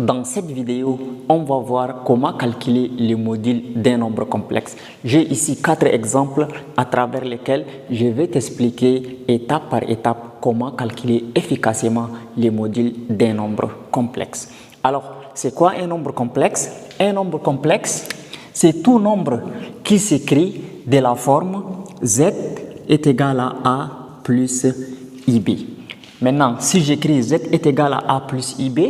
Dans cette vidéo, on va voir comment calculer le module d'un nombre complexe. J'ai ici 4 exemples à travers lesquels je vais t'expliquer étape par étape comment calculer efficacement les modules d'un nombre complexe. Alors, c'est quoi un nombre complexe? Un nombre complexe, c'est tout nombre qui s'écrit de la forme z est égal à a plus ib. Maintenant, si j'écris z est égal à a plus ib,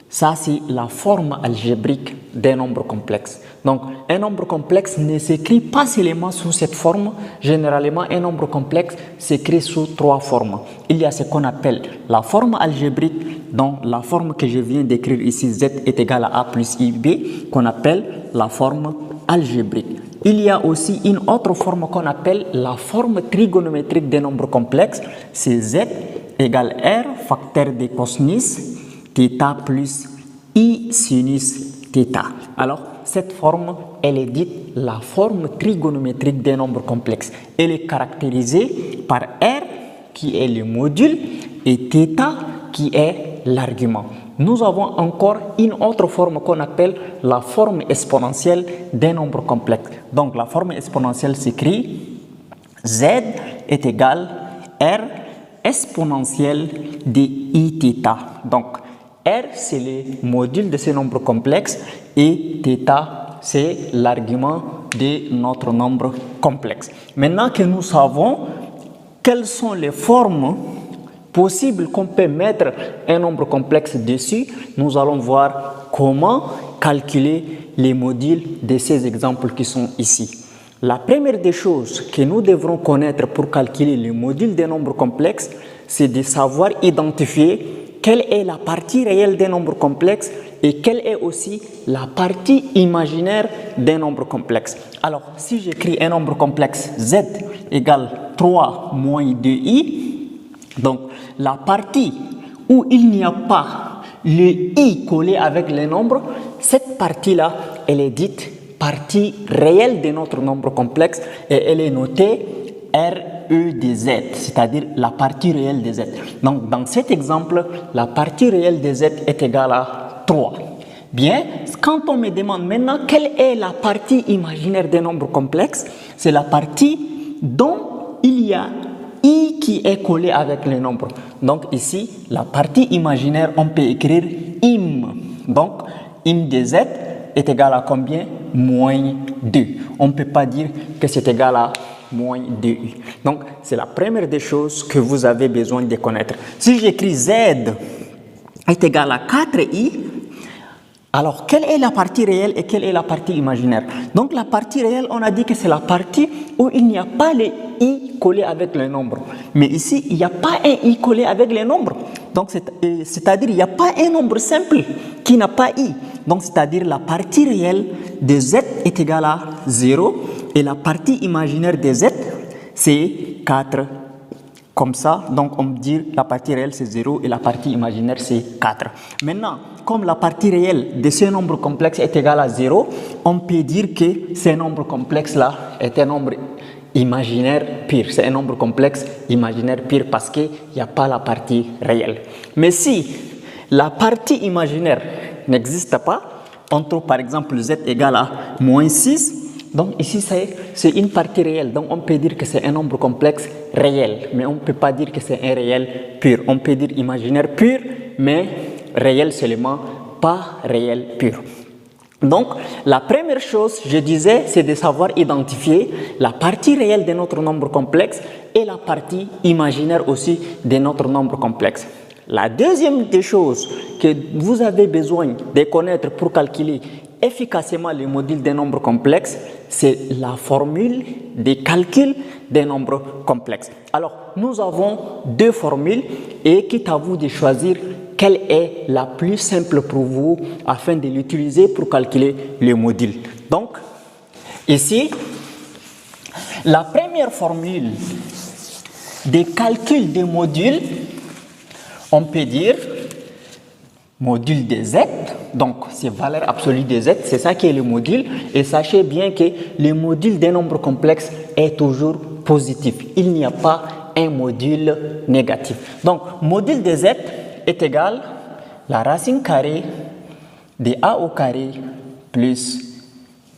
ça, c'est la forme algébrique d'un nombre complexe. Donc, un nombre complexe ne s'écrit pas seulement sous cette forme. Généralement, un nombre complexe s'écrit sous 3 formes. Il y a ce qu'on appelle la forme algébrique, donc la forme que je viens d'écrire ici, z est égal à a plus ib, qu'on appelle la forme algébrique. Il y a aussi une autre forme qu'on appelle la forme trigonométrique des nombres complexes. C'est z égale r, facteur de cosinus θ plus I sinus θ. Alors, cette forme, elle est dite la forme trigonométrique des nombres complexes. Elle est caractérisée par R, qui est le module, et θ, qui est l'argument. Nous avons encore une autre forme qu'on appelle la forme exponentielle d'un nombre complexe. Donc, la forme exponentielle s'écrit Z est égal R exponentielle de Iθ. Donc, R, c'est le module de ce nombre complexe et θ, c'est l'argument de notre nombre complexe. Maintenant que nous savons quelles sont les formes possibles qu'on peut mettre un nombre complexe dessus, nous allons voir comment calculer les modules de ces exemples qui sont ici. La première des choses que nous devrons connaître pour calculer les modules des nombres complexes, c'est de savoir identifier quelle est la partie réelle d'un nombre complexe et quelle est aussi la partie imaginaire d'un nombre complexe. Alors, si j'écris un nombre complexe z égale 3 moins 2i, donc la partie où il n'y a pas le i collé avec les nombres, cette partie-là, elle est dite partie réelle de notre nombre complexe et elle est notée RE de z, c'est-à-dire la partie réelle de z. Donc, dans cet exemple, la partie réelle de z est égale à 3. Bien, quand on me demande maintenant quelle est la partie imaginaire des nombres complexes, c'est la partie dont il y a i qui est collé avec les nombres. Donc, ici, la partie imaginaire, on peut écrire im. Donc, im de z est égal à combien? Moins 2. On ne peut pas dire que c'est égal à moins 2i. Donc, c'est la première des choses que vous avez besoin de connaître. Si j'écris z est égal à 4i, alors quelle est la partie réelle et quelle est la partie imaginaire? Donc, la partie réelle, on a dit que c'est la partie où il n'y a pas les i collés avec les nombres. Mais ici, il n'y a pas un i collé avec les nombres. Donc, c'est-à-dire il n'y a pas un nombre simple qui n'a pas i. Donc, c'est-à-dire la partie réelle de z est égale à 0 et la partie imaginaire de z, c'est 4. Comme ça, donc on dit la partie réelle c'est 0 et la partie imaginaire c'est 4. Maintenant, comme la partie réelle de ce nombre complexe est égale à 0, on peut dire que ce nombre complexe-là est un nombre imaginaire pur. C'est un nombre complexe imaginaire pur parce qu'il n'y a pas la partie réelle. Mais si la partie imaginaire n'existe pas, on trouve par exemple z égale à moins 6. Donc ici, c'est une partie réelle. Donc on peut dire que c'est un nombre complexe réel. Mais on ne peut pas dire que c'est un réel pur. On peut dire imaginaire pur, mais réel seulement, pas réel pur. Donc la première chose, je disais, c'est de savoir identifier la partie réelle de notre nombre complexe et la partie imaginaire aussi de notre nombre complexe. La deuxième des choses que vous avez besoin de connaître pour calculer efficacement les modules des nombres complexes, c'est la formule de calcul des nombres complexes. Alors, nous avons 2 formules et qu'il est à vous de choisir quelle est la plus simple pour vous afin de l'utiliser pour calculer les modules. Donc, ici, la première formule de calcul des modules, on peut dire module de z, donc c'est valeur absolue de z, c'est ça qui est le module. Et sachez bien que le module d'un nombre complexe est toujours positif. Il n'y a pas un module négatif. Donc, module de z est égal à la racine carrée de a au carré plus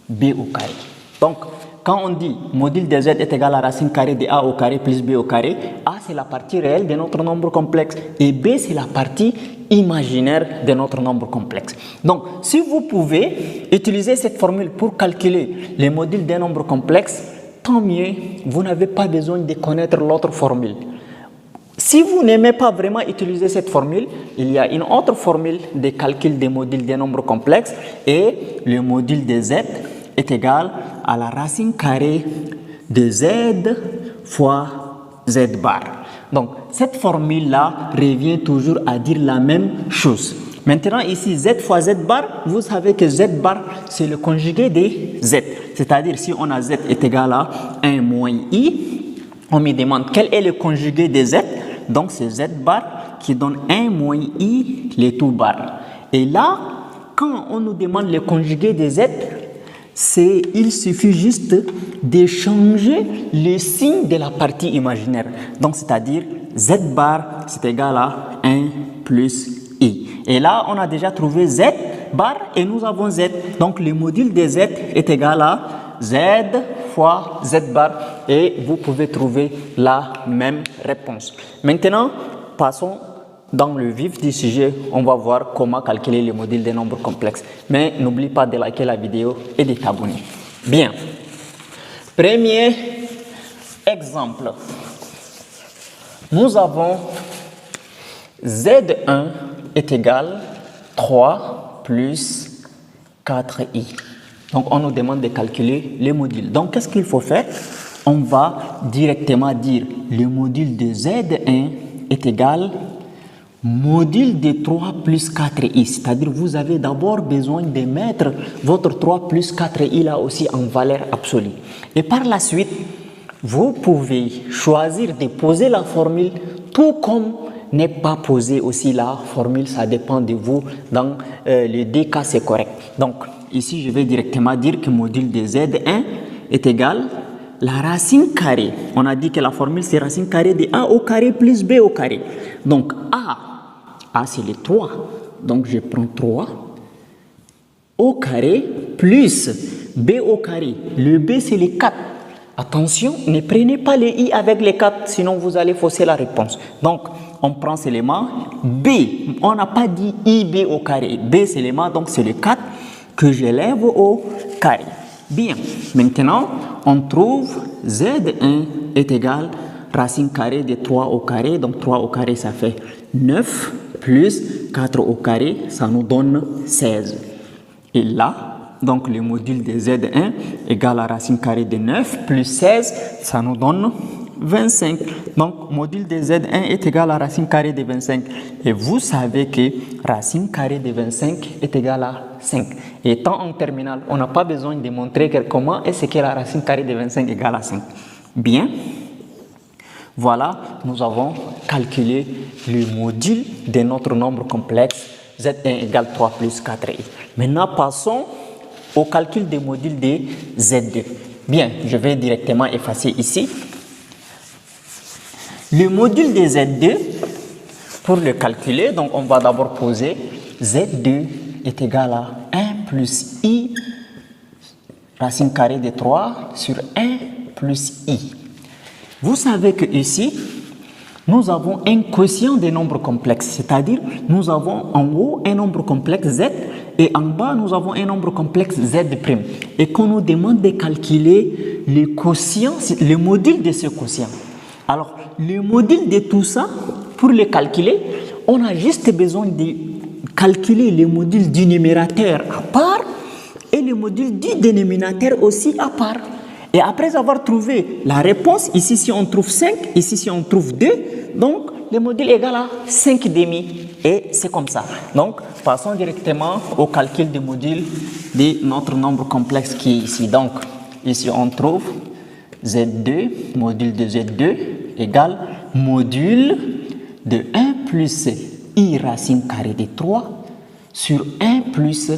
b au carré. Donc, quand on dit module de z est égal à racine carrée de a au carré plus b au carré, a c'est la partie réelle de notre nombre complexe et b c'est la partie imaginaire de notre nombre complexe. Donc, si vous pouvez utiliser cette formule pour calculer les modules d'un nombre complexe, tant mieux, vous n'avez pas besoin de connaître l'autre formule. Si vous n'aimez pas vraiment utiliser cette formule, il y a une autre formule de calcul des modules des nombres complexes et le module de z est égal à la racine carrée de z fois z bar. Donc, cette formule-là revient toujours à dire la même chose. Maintenant, ici, z fois z bar, vous savez que z bar, c'est le conjugué de z. C'est-à-dire, si on a z est égal à 1 moins i, on me demande quel est le conjugué de z. Donc, c'est z bar qui donne 1 moins i, les tout bar. Et là, quand on nous demande le conjugué de z, il suffit juste de changer le signe de la partie imaginaire. Donc, c'est-à-dire z bar, c'est égal à 1 plus i. Et là, on a déjà trouvé z bar et nous avons z. Donc, le module de z est égal à z fois z bar et vous pouvez trouver la même réponse. Maintenant, passons dans le vif du sujet. On va voir comment calculer les modules des nombres complexes. Mais n'oublie pas de liker la vidéo et de t'abonner. Bien. Premier exemple. Nous avons z1 est égal à 3 plus 4i. Donc, on nous demande de calculer les modules. Donc, qu'est-ce qu'il faut faire? On va directement dire le module de z1 est égal module de 3 plus 4i. C'est-à-dire, vous avez d'abord besoin de mettre votre 3 plus 4i là aussi en valeur absolue. Et par la suite, vous pouvez choisir de poser la formule tout comme n'est pas posé aussi la formule, ça dépend de vous. Dans les deux cas, c'est correct. Donc, ici, je vais directement dire que module de z1 est égal à la racine carrée. On a dit que la formule, c'est racine carrée de a au carré plus b au carré. Donc, a c'est le 3. Donc, je prends 3 au carré plus b au carré. Le b, c'est le 4. Attention, ne prenez pas les i avec les 4, sinon vous allez fausser la réponse. Donc, on prend cet élément b. On n'a pas dit ib au carré. B, c'est l'élément, donc c'est le 4 que j'élève au carré. Bien, maintenant, on trouve z1 est égal à racine carrée de 3 au carré. Donc, 3 au carré, ça fait 9 plus 4 au carré, ça nous donne 16. Et là, donc le module de z1 égale à racine carrée de 9 plus 16, ça nous donne 25. Donc, module de z1 est égal à racine carrée de 25. Et vous savez que racine carrée de 25 est égal à 5. Et étant en terminale, on n'a pas besoin de montrer comment est-ce que la racine carrée de 25 égale à 5. Bien. Voilà, nous avons calculé le module de notre nombre complexe z1 égale 3 plus 4i. Maintenant, passons au calcul des modules de z2. Bien, je vais directement effacer ici. Le module de z2, pour le calculer, donc on va d'abord poser z2 est égal à 1 plus i racine carrée de 3 sur 1 plus i. Vous savez que ici, nous avons un quotient des nombres complexes, c'est-à-dire nous avons en haut un nombre complexe z et en bas nous avons un nombre complexe z'. Et qu'on nous demande de calculer le quotient, le module de ce quotient. Alors, le module de tout ça, pour le calculer, on a juste besoin de calculer le module du numérateur à part et le module du dénominateur aussi à part. Et après avoir trouvé la réponse, ici si on trouve 5, ici si on trouve 2, donc le module est égal à 5 demi. Et c'est comme ça. Donc, passons directement au calcul du module de notre nombre complexe qui est ici. Donc, ici on trouve Z2, module de Z2 égale module de 1 plus i racine carrée de 3 sur 1 plus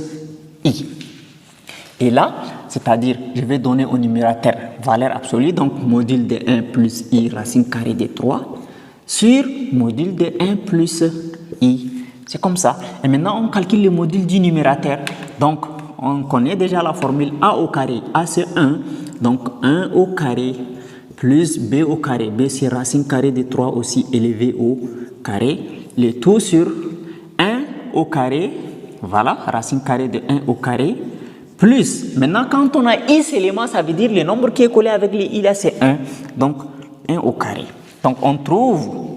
i. Et là, c'est-à-dire, je vais donner au numérateur valeur absolue, donc module de 1 plus i racine carrée de 3 sur module de 1 plus i C'est comme ça. Et maintenant, on calcule le module du numérateur. Donc, on connaît déjà la formule a au carré. A, c'est 1. Donc, 1 au carré plus b au carré. B, c'est racine carrée de 3 aussi élevé au carré. Le tout sur 1 au carré. Voilà, racine carrée de 1 au carré. Plus, maintenant, quand on a x éléments, ça veut dire le nombre qui est collé avec les i là, c'est 1. Donc, 1 au carré. Donc, on trouve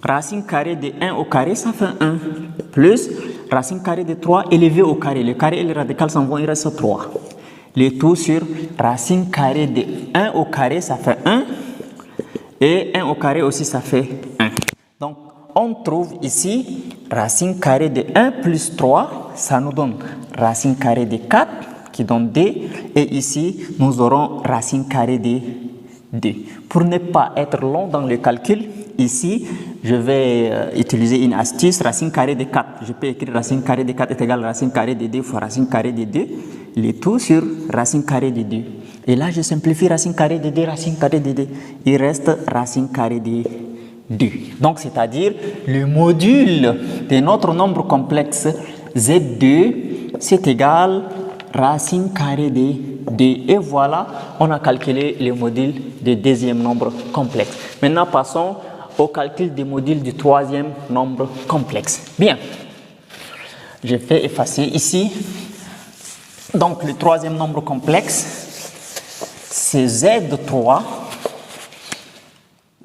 racine carrée de 1 au carré, ça fait 1. Plus racine carrée de 3 élevé au carré. Le carré et le radical s'en vont, il reste 3. Le tout sur racine carrée de 1 au carré, ça fait 1. Et 1 au carré aussi, ça fait 1. Donc, on trouve ici racine carrée de 1 plus 3, ça nous donne racine carrée de 4 qui donne 2. Et ici, nous aurons racine carrée de 2. Pour ne pas être long dans le calcul, ici, je vais utiliser une astuce, racine carrée de 4. Je peux écrire racine carrée de 4 est égal à racine carrée de 2 fois racine carrée de 2, le tout sur racine carrée de 2. Et là, je simplifie racine carrée de 2, racine carrée de 2. Il reste racine carrée de 2. Donc, c'est-à-dire le module de notre nombre complexe Z2, c'est égal racine carrée de 2. Et voilà, on a calculé le module du deuxième nombre complexe. Maintenant, passons au calcul des modules du troisième nombre complexe. Bien, je vais effacer ici. Donc, le troisième nombre complexe, c'est Z3.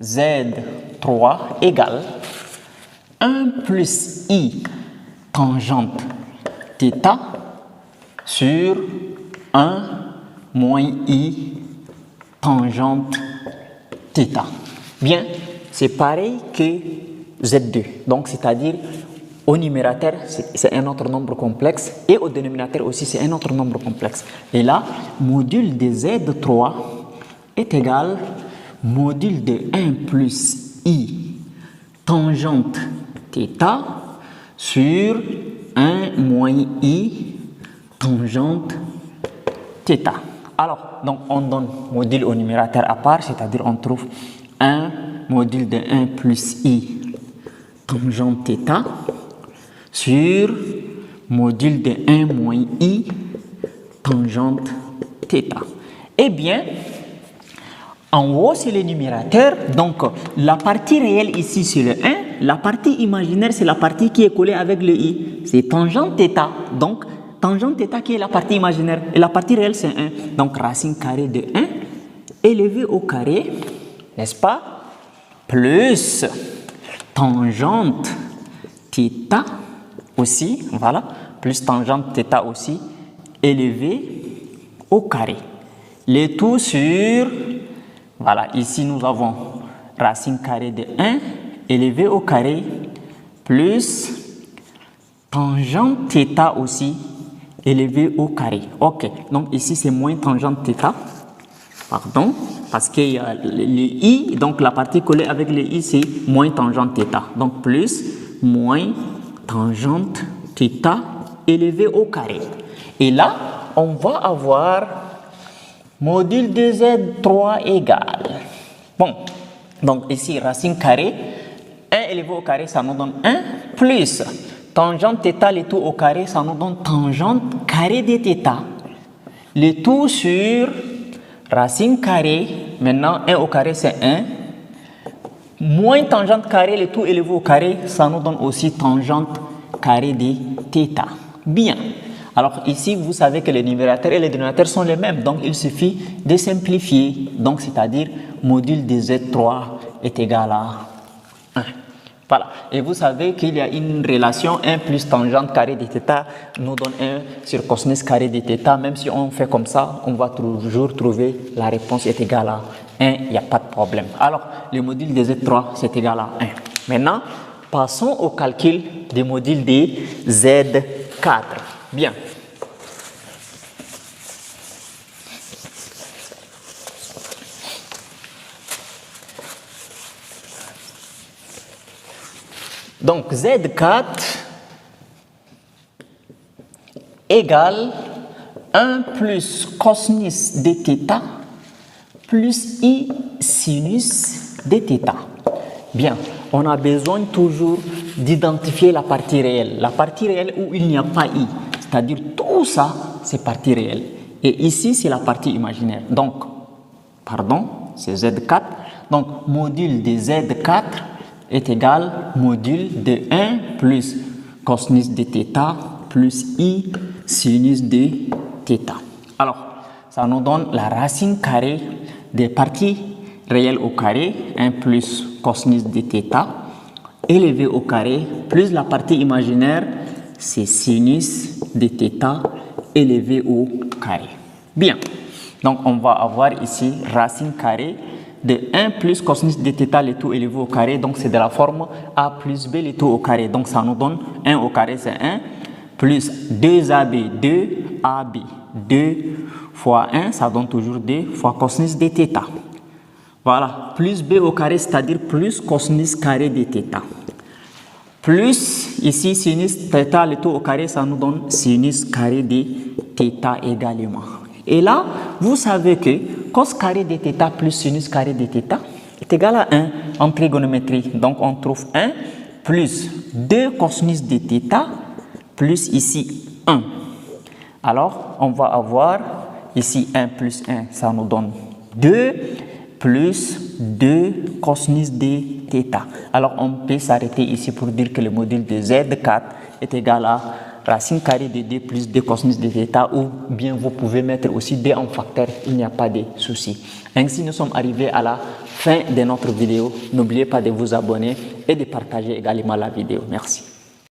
Z3 égale 1 plus I tangente θ sur 1 moins I tangente θ. Bien, c'est pareil que Z2. Donc, c'est-à-dire au numérateur, c'est un autre nombre complexe et au dénominateur aussi, c'est un autre nombre complexe. Et là, module de Z3 est égal module de 1 plus I tangente θ sur 1 moins I tangente θ. Alors, donc on donne module au numérateur à part, c'est-à-dire on trouve 1 module de 1 plus I tangente θ sur module de 1 moins I tangente θ. Eh bien, en haut, c'est le numérateur. Donc, la partie réelle ici, c'est le 1. La partie imaginaire, c'est la partie qui est collée avec le i. C'est tangente θ. Donc, tangente θ qui est la partie imaginaire. Et la partie réelle, c'est 1. Donc, racine carrée de 1 élevé au carré, n'est-ce pas? Plus tangente θ aussi, voilà. Plus tangente θ aussi élevé au carré. Le tout sur... Voilà, ici nous avons racine carrée de 1 élevé au carré plus tangente θ aussi élevé au carré. Ok, donc ici c'est moins tangente θ, pardon, parce qu'il y a le i, donc la partie collée avec le i c'est moins tangente θ. Donc plus moins tangente θ élevé au carré. Et là, on va avoir module de Z3 égale. Bon, donc ici, racine carrée, 1 élevé au carré, ça nous donne 1, plus tangente θ, le tout au carré, ça nous donne tangente carré de θ. Le tout sur racine carrée, maintenant 1 au carré c'est 1, moins tangente carré, le tout élevé au carré, ça nous donne aussi tangente carré de θ. Bien. Alors ici, vous savez que les numérateurs et les dénominateurs sont les mêmes, donc il suffit de simplifier. Donc, c'est-à-dire, module de Z3 est égal à 1. Voilà. Et vous savez qu'il y a une relation 1 plus tangente carré de θ nous donne 1 sur cosinus carré de θ. Même si on fait comme ça, on va toujours trouver la réponse est égale à 1, il n'y a pas de problème. Alors, le module de Z3, c'est égal à 1. Maintenant, passons au calcul des modules de Z4. Bien. Donc, Z4 égale 1 plus cosinus de θ plus I sinus de θ. Bien, on a besoin toujours d'identifier la partie réelle. La partie réelle où il n'y a pas i, c'est-à-dire tout ça, c'est partie réelle. Et ici, c'est la partie imaginaire. Donc, pardon, c'est Z4. Donc, module de Z4 est égal module de 1 plus cosinus de θ plus i sinus de θ. Alors, ça nous donne la racine carrée des parties réelles au carré, 1 plus cosinus de θ, élevé au carré, plus la partie imaginaire, c'est sinus de θ élevé au carré. Bien, donc on va avoir ici racine carrée de 1 plus cosinus de θ le tout élevé au carré, donc c'est de la forme a plus b le tout au carré, donc ça nous donne 1 au carré c'est 1, plus 2ab, 2ab, 2 fois 1, ça donne toujours 2 fois cosinus de θ. Voilà, plus b au carré, c'est-à-dire plus cosinus carré de θ. Plus, ici, sinus θ le tout au carré, ça nous donne sinus carré de θ également. Et là, vous savez que cos carré de θ plus sinus carré de θ est égal à 1 en trigonométrie. Donc, on trouve 1 plus 2 cosinus de θ plus ici 1. Alors, on va avoir ici 1 plus 1, ça nous donne 2 plus 2 cosinus de θ. Alors, on peut s'arrêter ici pour dire que le module de Z4 est égal à racine carrée de 2 plus 2 cosinus de θ, ou bien vous pouvez mettre aussi 2 en facteur, il n'y a pas de souci. Ainsi, nous sommes arrivés à la fin de notre vidéo. N'oubliez pas de vous abonner et de partager également la vidéo. Merci.